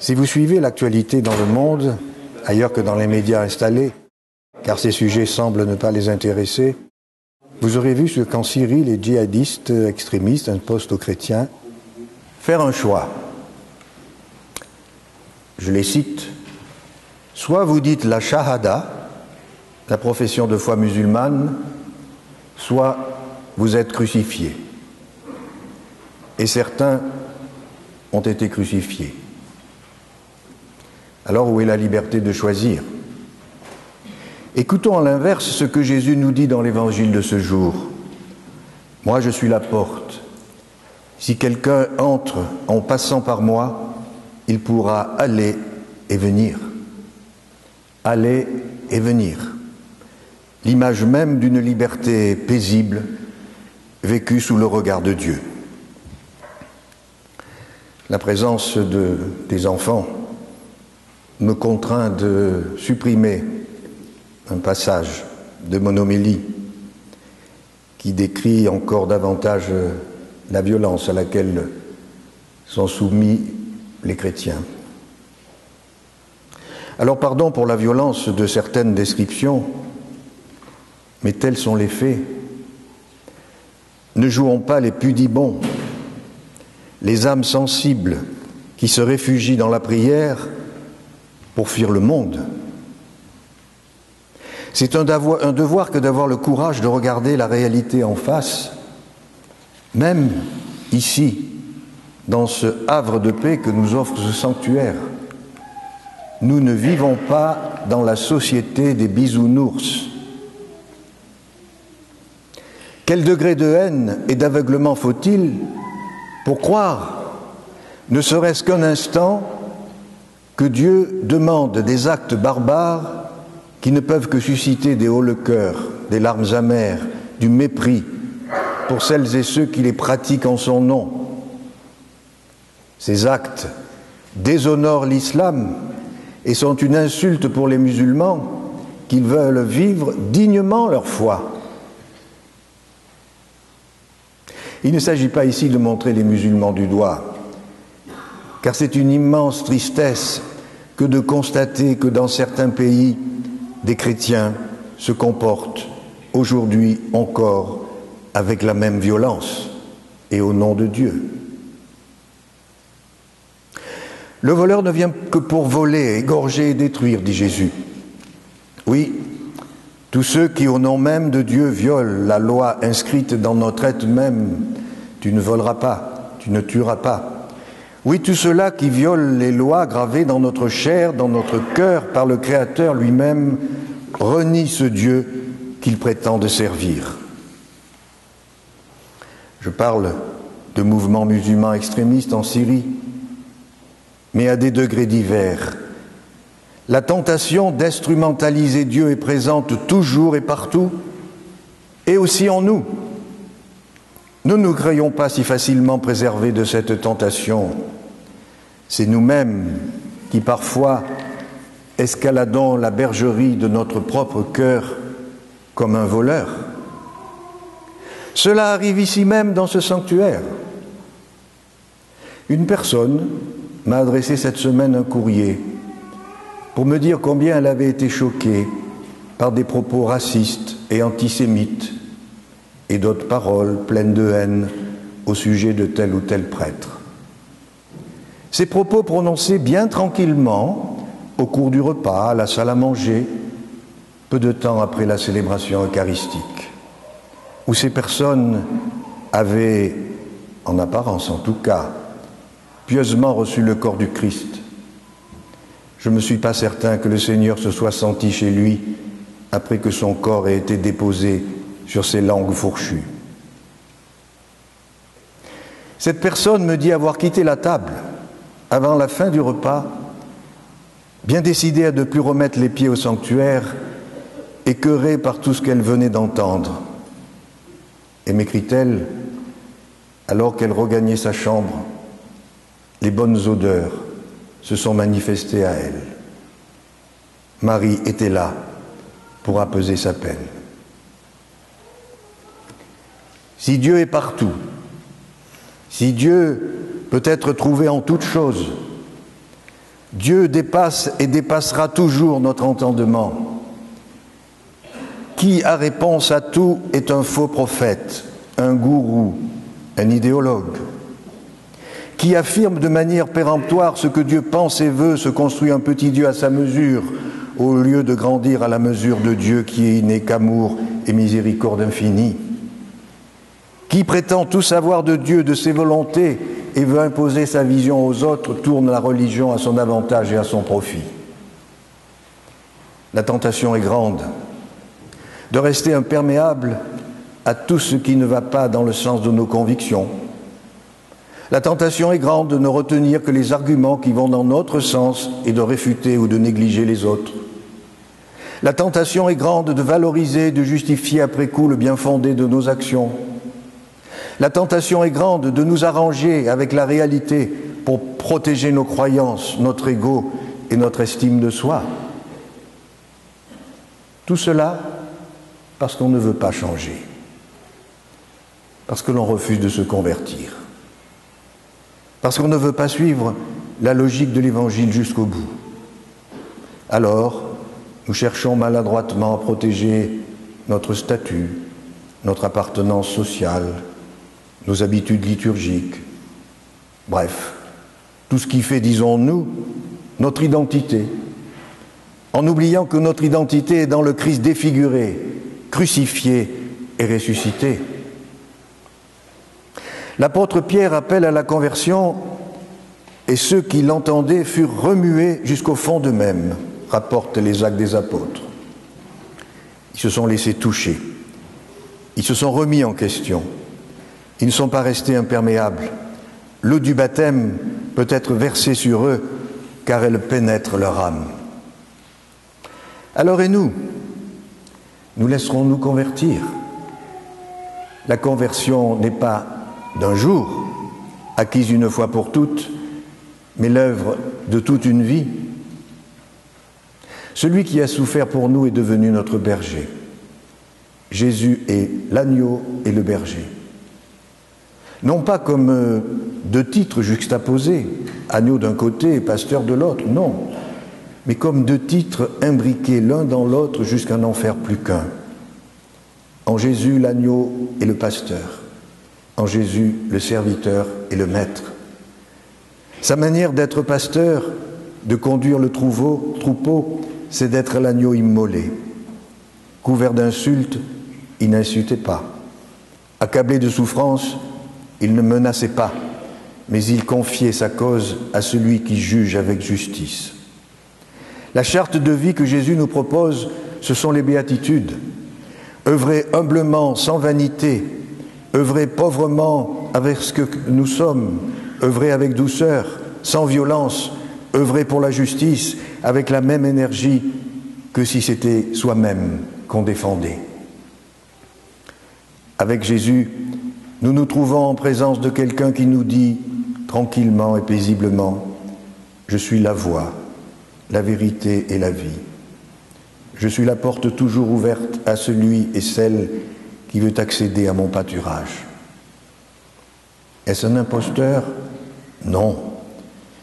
Si vous suivez l'actualité dans le monde, ailleurs que dans les médias installés, car ces sujets semblent ne pas les intéresser, vous aurez vu ce qu'en Syrie, les djihadistes extrémistes imposent aux chrétiens faire un choix. Je les cite. Soit vous dites la shahada, la profession de foi musulmane, soit vous êtes crucifiés. Et certains ont été crucifiés. Alors où est la liberté de choisir ? Écoutons à l'inverse ce que Jésus nous dit dans l'évangile de ce jour. Moi, je suis la porte. Si quelqu'un entre en passant par moi, il pourra aller et venir. Aller et venir. L'image même d'une liberté paisible, vécue sous le regard de Dieu. La présence des enfants me contraint de supprimer un passage de mon homélie qui décrit encore davantage la violence à laquelle sont soumis les chrétiens. Alors pardon pour la violence de certaines descriptions, mais tels sont les faits. Ne jouons pas les pudibonds, les âmes sensibles qui se réfugient dans la prière pour fuir le monde. C'est un devoir que d'avoir le courage de regarder la réalité en face, même ici, dans ce havre de paix que nous offre ce sanctuaire. Nous ne vivons pas dans la société des bisounours. Quel degré de haine et d'aveuglement faut-il pour croire, ne serait-ce qu'un instant, que Dieu demande des actes barbares qui ne peuvent que susciter des hauts-le-cœur, des larmes amères, du mépris pour celles et ceux qui les pratiquent en son nom. Ces actes déshonorent l'islam et sont une insulte pour les musulmans qui veulent vivre dignement leur foi. Il ne s'agit pas ici de montrer les musulmans du doigt, car c'est une immense tristesse que de constater que dans certains pays, des chrétiens se comportent aujourd'hui encore avec la même violence et au nom de Dieu. Le voleur ne vient que pour voler, égorger et détruire, dit Jésus. Oui, tous ceux qui, au nom même de Dieu, violent la loi inscrite dans notre être même, tu ne voleras pas, tu ne tueras pas. Oui, tous ceux-là qui violent les lois gravées dans notre chair, dans notre cœur, par le Créateur lui-même, renient ce Dieu qu'ils prétendent servir. Je parle de mouvements musulmans extrémistes en Syrie, mais à des degrés divers. La tentation d'instrumentaliser Dieu est présente toujours et partout, et aussi en nous. Nous ne nous croyons pas si facilement préservés de cette tentation. C'est nous-mêmes qui parfois escaladons la bergerie de notre propre cœur comme un voleur. Cela arrive ici même dans ce sanctuaire. Une personne m'a adressé cette semaine un courrier pour me dire combien elle avait été choquée par des propos racistes et antisémites et d'autres paroles pleines de haine au sujet de tel ou tel prêtre. Ces propos prononcés bien tranquillement au cours du repas, à la salle à manger, peu de temps après la célébration eucharistique, où ces personnes avaient, en apparence en tout cas, pieusement reçu le corps du Christ. Je ne me suis pas certain que le Seigneur se soit senti chez lui après que son corps ait été déposé sur ses langues fourchues. Cette personne me dit avoir quitté la table avant la fin du repas, bien décidée à ne plus remettre les pieds au sanctuaire, écœurée par tout ce qu'elle venait d'entendre. Et m'écrit-elle, alors qu'elle regagnait sa chambre, les bonnes odeurs se sont manifestées à elle. Marie était là pour apaiser sa peine. Si Dieu est partout, si Dieu peut être trouvé en toutes choses, Dieu dépasse et dépassera toujours notre entendement. Qui a réponse à tout est un faux prophète, un gourou, un idéologue. Qui affirme de manière péremptoire ce que Dieu pense et veut, se construit un petit Dieu à sa mesure, au lieu de grandir à la mesure de Dieu qui est né qu'amour et miséricorde infinie. Qui prétend tout savoir de Dieu, de ses volontés, et veut imposer sa vision aux autres, tourne la religion à son avantage et à son profit. La tentation est grande de rester imperméable à tout ce qui ne va pas dans le sens de nos convictions. La tentation est grande de ne retenir que les arguments qui vont dans notre sens et de réfuter ou de négliger les autres. La tentation est grande de valoriser, de justifier après coup le bien fondé de nos actions. La tentation est grande de nous arranger avec la réalité pour protéger nos croyances, notre ego et notre estime de soi. Tout cela parce qu'on ne veut pas changer, parce que l'on refuse de se convertir, parce qu'on ne veut pas suivre la logique de l'Évangile jusqu'au bout. Alors, nous cherchons maladroitement à protéger notre statut, notre appartenance sociale, nos habitudes liturgiques, bref, tout ce qui fait, disons-nous, notre identité, en oubliant que notre identité est dans le Christ défiguré, crucifié et ressuscité. L'apôtre Pierre appelle à la conversion et ceux qui l'entendaient furent remués jusqu'au fond d'eux-mêmes, rapportent les Actes des Apôtres. Ils se sont laissés toucher, ils se sont remis en question, ils ne sont pas restés imperméables. L'eau du baptême peut être versée sur eux car elle pénètre leur âme. Alors et nous laisserons-nous convertir? La conversion n'est pas d'un jour, acquise une fois pour toutes, mais l'œuvre de toute une vie. Celui qui a souffert pour nous est devenu notre berger. Jésus est l'agneau et le berger. Non pas comme deux titres juxtaposés, agneau d'un côté et pasteur de l'autre, non, mais comme deux titres imbriqués l'un dans l'autre jusqu'à n'en faire plus qu'un. En Jésus, l'agneau et le pasteur. En Jésus, le serviteur et le maître. Sa manière d'être pasteur, de conduire le troupeau, c'est d'être l'agneau immolé. Couvert d'insultes, il n'insultait pas. Accablé de souffrances, il ne menaçait pas, mais il confiait sa cause à celui qui juge avec justice. La charte de vie que Jésus nous propose, ce sont les béatitudes. Œuvrer humblement, sans vanité, œuvrer pauvrement avec ce que nous sommes, œuvrer avec douceur, sans violence, œuvrer pour la justice avec la même énergie que si c'était soi-même qu'on défendait. Avec Jésus, nous nous trouvons en présence de quelqu'un qui nous dit tranquillement et paisiblement « Je suis la voie, la vérité et la vie. Je suis la porte toujours ouverte à celui et celle qui veut accéder à mon pâturage. » Est-ce un imposteur? Non.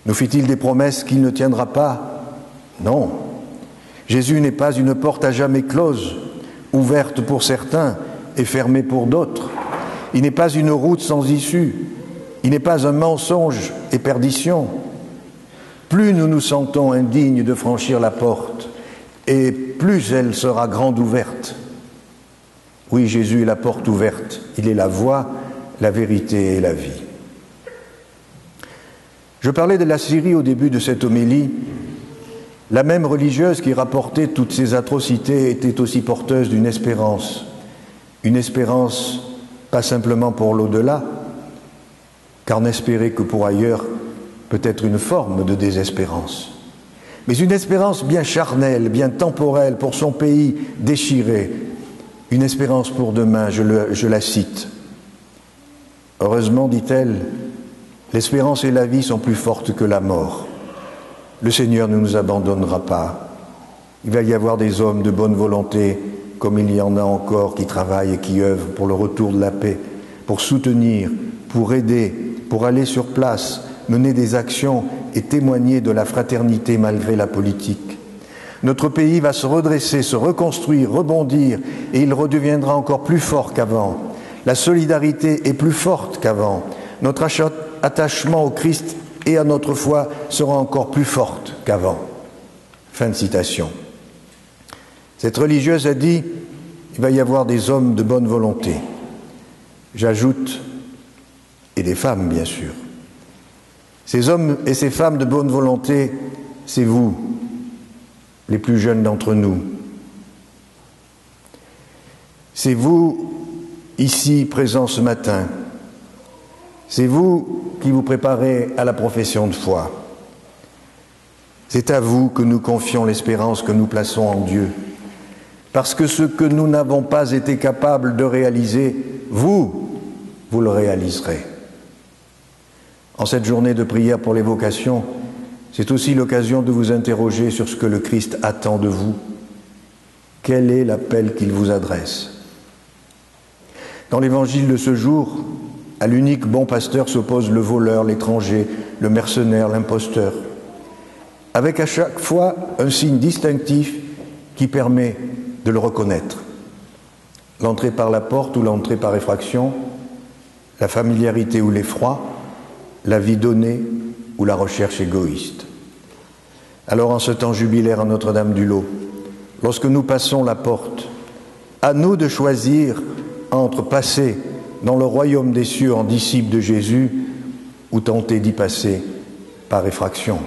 Nous fit-il des promesses qu'il ne tiendra pas? Non. Jésus n'est pas une porte à jamais close, ouverte pour certains et fermée pour d'autres. Il n'est pas une route sans issue. Il n'est pas un mensonge et perdition. Plus nous nous sentons indignes de franchir la porte, et plus elle sera grande ouverte. Oui, Jésus est la porte ouverte. Il est la voie, la vérité et la vie. Je parlais de la Syrie au début de cette homélie. La même religieuse qui rapportait toutes ces atrocités était aussi porteuse d'une espérance. Une espérance pas simplement pour l'au-delà, car n'espérer que pour ailleurs peut être une forme de désespérance, mais une espérance bien charnelle, bien temporelle pour son pays déchiré, une espérance pour demain, je la cite. Heureusement, dit-elle, l'espérance et la vie sont plus fortes que la mort. Le Seigneur ne nous abandonnera pas. Il va y avoir des hommes de bonne volonté, comme il y en a encore qui travaillent et qui œuvrent pour le retour de la paix, pour soutenir, pour aider, pour aller sur place, mener des actions et témoigner de la fraternité malgré la politique. Notre pays va se redresser, se reconstruire, rebondir, et il redeviendra encore plus fort qu'avant. La solidarité est plus forte qu'avant. Notre attachement au Christ et à notre foi sera encore plus forte qu'avant. » Fin de citation. Cette religieuse a dit « Il va y avoir des hommes de bonne volonté ». J'ajoute « et des femmes, bien sûr ». Ces hommes et ces femmes de bonne volonté, c'est vous, les plus jeunes d'entre nous. C'est vous, ici, présents ce matin. C'est vous qui vous préparez à la profession de foi. C'est à vous que nous confions l'espérance que nous plaçons en Dieu. Parce que ce que nous n'avons pas été capables de réaliser, vous le réaliserez. En cette journée de prière pour les vocations, c'est aussi l'occasion de vous interroger sur ce que le Christ attend de vous. Quel est l'appel qu'il vous adresse ? Dans l'évangile de ce jour, à l'unique bon pasteur s'oppose le voleur, l'étranger, le mercenaire, l'imposteur, avec à chaque fois un signe distinctif qui permet de le reconnaître. L'entrée par la porte ou l'entrée par effraction, la familiarité ou l'effroi, la vie donnée ou la recherche égoïste. Alors en ce temps jubilaire à Notre-Dame-du-Lot, lorsque nous passons la porte, à nous de choisir entre passer dans le royaume des cieux en disciples de Jésus ou tenter d'y passer par effraction.